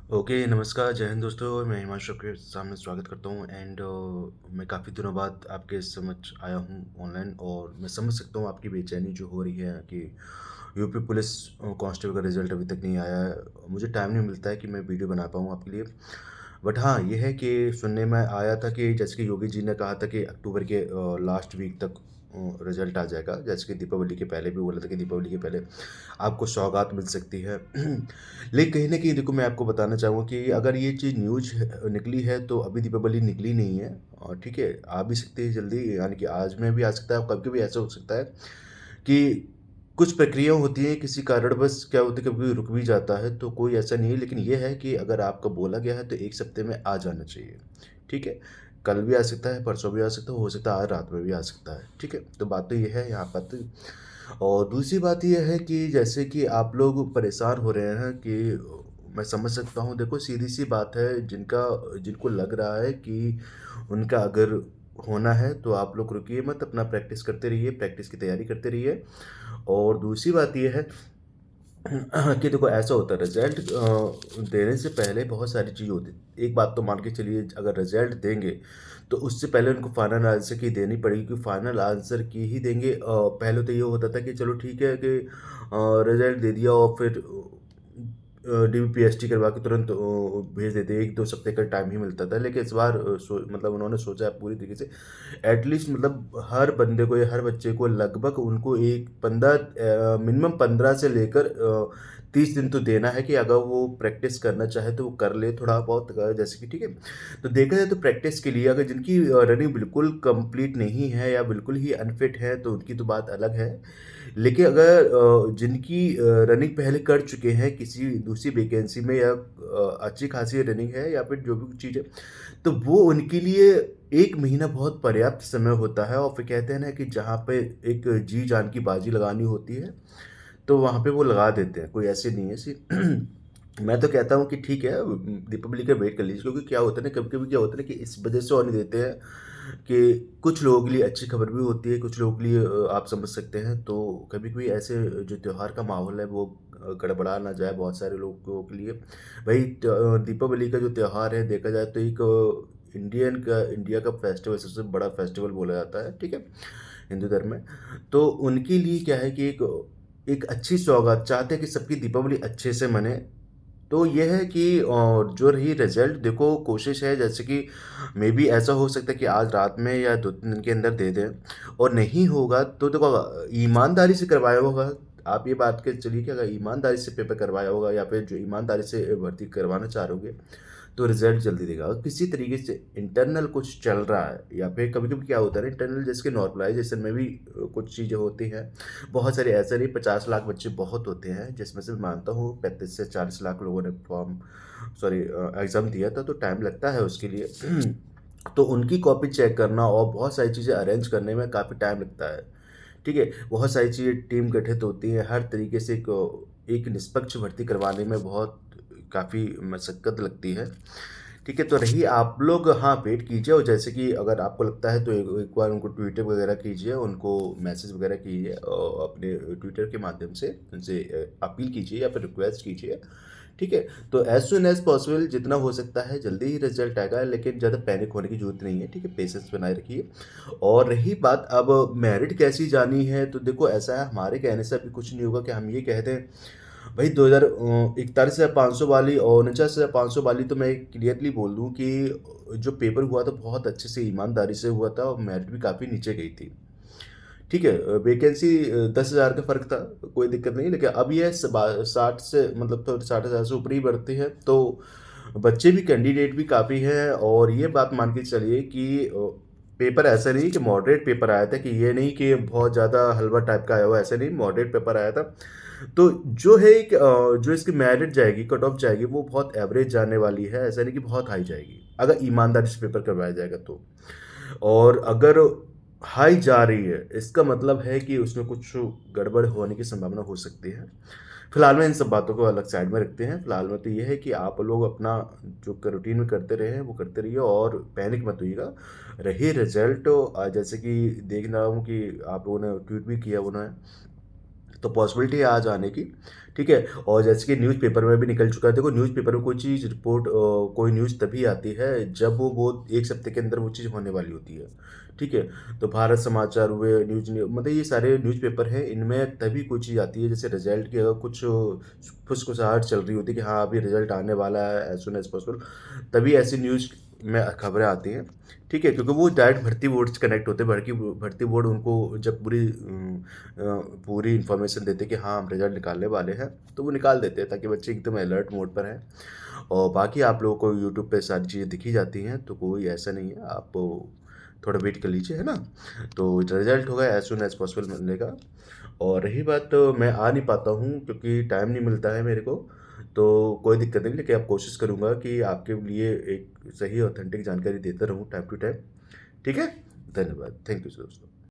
Okay, नमस्कार, जय हिंद दोस्तों। मैं हिमांशु आपके सामने स्वागत करता हूँ एंड मैं काफ़ी दिनों बाद आपके समझ आया हूँ ऑनलाइन और मैं समझ सकता हूँ आपकी बेचैनी जो हो रही है कि यूपी पुलिस कांस्टेबल का रिज़ल्ट अभी तक नहीं आया है। मुझे टाइम नहीं मिलता है कि मैं वीडियो बना पाऊँ आपके लिए। बट हाँ, ये है कि सुनने में आया था कि जैसे कि योगी जी ने कहा था कि अक्टूबर के लास्ट वीक तक रिज़ल्ट आ जाएगा। जैसे कि दीपावली के पहले भी बोला था कि दीपावली के पहले आपको सौगात मिल सकती है। लेकिन कहीं न कहीं देखो मैं आपको बताना चाहूँगा कि अगर ये चीज़ न्यूज़ निकली है तो अभी दीपावली निकली नहीं है और ठीक है, आ भी सकती है जल्दी यानी कि आज में भी आ सकता है और कभी भी ऐसा हो सकता है कि कुछ प्रक्रिया होती हैं किसी कारणवश क्या होता है कभी रुक भी जाता है तो कोई ऐसा नहीं है लेकिन ये है कि अगर आपका बोला गया है तो 1 हफ्ते में आ जाना चाहिए, ठीक है? कल भी आ सकता है, परसों भी आ सकता है, हो सकता है आज रात में भी आ सकता है, ठीक है? तो बात तो ये है यहाँ पर तो और दूसरी बात ये है कि जैसे कि आप लोग परेशान हो रहे हैं कि मैं समझ सकता हूँ देखो सीधी-सी बात है जिनको लग रहा है कि उनका अगर होना है तो आप लोग रुकिए मत, अपना प्रैक्टिस करते रहिए, प्रैक्टिस की तैयारी करते रहिए। और दूसरी बात ये है कि देखो ऐसा होता है रिजल्ट देने से पहले बहुत सारी चीज़ होती है। एक बात तो मान के चलिए अगर रिजल्ट देंगे तो उससे पहले उनको फाइनल आंसर की देनी पड़ेगी क्योंकि फाइनल आंसर की ही देंगे। पहले तो ये होता था कि चलो ठीक है कि रिजल्ट दे दिया और फिर डीपीएसटी करवा के तुरंत भेज देते 1-2 हफ्ते का टाइम ही मिलता था। लेकिन इस बार मतलब उन्होंने सोचा है पूरी तरीके से एटलीस्ट मतलब हर बंदे को या हर बच्चे को लगभग उनको एक 15 मिनिमम 15 से लेकर 30 दिन तो देना है कि अगर वो प्रैक्टिस करना चाहे तो वो कर ले थोड़ा बहुत जैसे कि ठीक है। तो देखा जाए तो प्रैक्टिस के लिए अगर जिनकी रनिंग बिल्कुल कंप्लीट नहीं है या बिल्कुल ही अनफिट है तो उनकी तो बात अलग है। लेकिन अगर जिनकी रनिंग पहले कर चुके हैं किसी दूसरी वैकेंसी में या अच्छी खासी रनिंग है या फिर जो भी चीज़ है तो वो उनके लिए 1 महीना बहुत पर्याप्त समय होता है और फिर कहते हैं ना कि जहाँ पे एक जी जान की बाजी लगानी होती है, तो वहाँ पे वो लगा देते हैं, कोई ऐसे नहीं है मैं तो कहता हूँ कि ठीक है दीपावली का वेट कर लीजिए क्योंकि क्या होता है ना कभी-कभी क्या होता है ना कि इस वजह से और नहीं देते हैं कि कुछ लोगों के लिए अच्छी खबर भी होती है, कुछ लोगों के लिए आप समझ सकते हैं, तो कभी-कभी ऐसे जो त्योहार का माहौल है वो गड़बड़ा ना जाए बहुत सारे लोगों के लिए। वही दीपावली का जो त्योहार है देखा जाए तो एक इंडिया का फेस्टिवल सबसे बड़ा फेस्टिवल बोला जाता है, ठीक है? हिंदू धर्म में। तो उनके लिए क्या है कि एक एक अच्छी सौगात चाहते हैं कि सबकी दीपावली अच्छे से मने। तो ये है कि जो रही रिज़ल्ट देखो कोशिश है जैसे कि मेबी ऐसा हो सकता है कि आज रात में या 2-3 दिन के अंदर दे दें और नहीं होगा तो देखो ईमानदारी से करवाया होगा। आप ये बात के चलिए कि अगर ईमानदारी से पेपर करवाया होगा या फिर जो ईमानदारी से भर्ती करवाना चाह रहे होगे तो रिज़ल्ट जल्दी देगा। अगर किसी तरीके से इंटरनल कुछ चल रहा है या फिर कभी-कभी क्या होता है ना इंटरनल जैसे कि नॉर्मलाइज़ेशन में भी कुछ चीज़ें होती हैं। बहुत सारे ऐसे नहीं 50 लाख बच्चे बहुत होते हैं जिसमें से मैं मानता हूँ 35 से 40 लाख लोगों ने एग्ज़ाम दिया था तो टाइम लगता है उसके लिए। तो उनकी कॉपी चेक करना और बहुत सारी चीज़ें अरेंज करने में काफ़ी टाइम लगता है। ठीक है? बहुत सारी चीज़ें टीम गठित होती है, हर तरीके से एक निष्पक्ष भर्ती करवाने में बहुत काफ़ी मशक्कत लगती है। ठीक है, तो रही आप लोग हाँ, वेट कीजिए और जैसे कि अगर आपको लगता है तो एक एक बार उनको ट्विटर वगैरह कीजिए, उनको मैसेज वगैरह कीजिए अपने ट्विटर के माध्यम से उनसे अपील कीजिए या फिर रिक्वेस्ट कीजिए। ठीक है? तो एज़ सून एज़ पॉसिबल जितना हो सकता है जल्दी ही रिज़ल्ट आएगा लेकिन ज़्यादा पैनिक होने की ज़रूरत नहीं है, ठीक है? पेशेंस बनाए रखिए। और रही बात अब मेरिट कैसी जानी है, तो देखो ऐसा है हमारे कहने से अभी कुछ नहीं होगा कि हम ये कह दें भई 41,500 वाली और 49,500 वाली तो मैं क्लियरली बोल दूँ कि जो पेपर हुआ था बहुत अच्छे से ईमानदारी से हुआ था और मेरिट भी काफ़ी नीचे गई थी। ठीक है वैकेंसी 10,000 का फ़र्क था, कोई दिक्कत नहीं लेकिन अब ये 60 से मतलब तो 60,000 से ऊपर ही बढ़ती है, तो बच्चे भी कैंडिडेट भी काफ़ी हैं और ये बात मान के चलिए कि पेपर ऐसा नहीं कि मॉडरेट पेपर आया था कि ये नहीं कि बहुत ज़्यादा हलवा टाइप का आया हुआ, ऐसा नहीं मॉडरेट पेपर आया था। तो जो है जो इसकी मेरिट जाएगी, कट ऑफ जाएगी, वो बहुत एवरेज जाने वाली है, ऐसा नहीं कि बहुत हाई जाएगी, अगर ईमानदारी से पेपर करवाया जाएगा तो। और अगर हाई जा रही है, इसका मतलब है कि उसमें कुछ गड़बड़ होने की संभावना हो सकती है। फिलहाल में इन सब बातों को अलग साइड में रखते हैं। फिलहाल में तो ये है कि आप लोग अपना जो रूटीन में करते रहे हैं, वो करते रहिए और पैनिक मत होइएगा। रही रिज़ल्ट जैसे कि देख रहा हूँ कि आप लोगों ने ट्वीट भी किया उन्होंने तो पॉसिबिलिटी है आज आने की, ठीक है? और जैसे कि न्यूज़पेपर में भी निकल चुका है, देखो न्यूज़पेपर में कोई चीज़ रिपोर्ट कोई न्यूज़ तभी आती है जब वो 1 हफ्ते के अंदर वो चीज़ होने वाली होती है, ठीक है? तो भारत समाचार हुए, मतलब ये सारे न्यूज़पेपर हैं, इनमें तभी कोई चीज़ आती है, जैसे रिज़ल्ट की अगर कुछ फुसफुसाहट चल रही होती है कि हाँ, अभी रिज़ल्ट आने वाला है एज़ सून एज़ पॉसिबल, तभी ऐसी न्यूज़ में खबरें आती हैं, ठीक है? क्योंकि वो डायरेक्ट भर्ती बोर्ड से कनेक्ट होते हैं, भर्ती बोर्ड उनको जब पूरी इन्फॉर्मेशन देते हैं कि हाँ, हम रिज़ल्ट निकालने वाले हैं, तो वो निकाल देते हैं ताकि बच्चे एकदम अलर्ट मोड पर रहें। और बाकी आप लोगों को यूट्यूब पे सारी चीज़ें दिखी जाती हैं, तो कोई ऐसा नहीं है, आप थोड़ा वेट कर लीजिए, है ना? तो रिज़ल्ट होगा एज़ सून एज़ पॉसिबल मिलेगा। और रही बात, मैं आ नहीं पाता हूँ क्योंकि टाइम नहीं मिलता है मेरे को, तो कोई दिक्कत नहीं, लेकिन अब कोशिश करूँगा कि आपके लिए एक सही ऑथेंटिक जानकारी देता रहूँ टाइम टू टाइम, ठीक है? धन्यवाद। थैंक यू दोस्तों।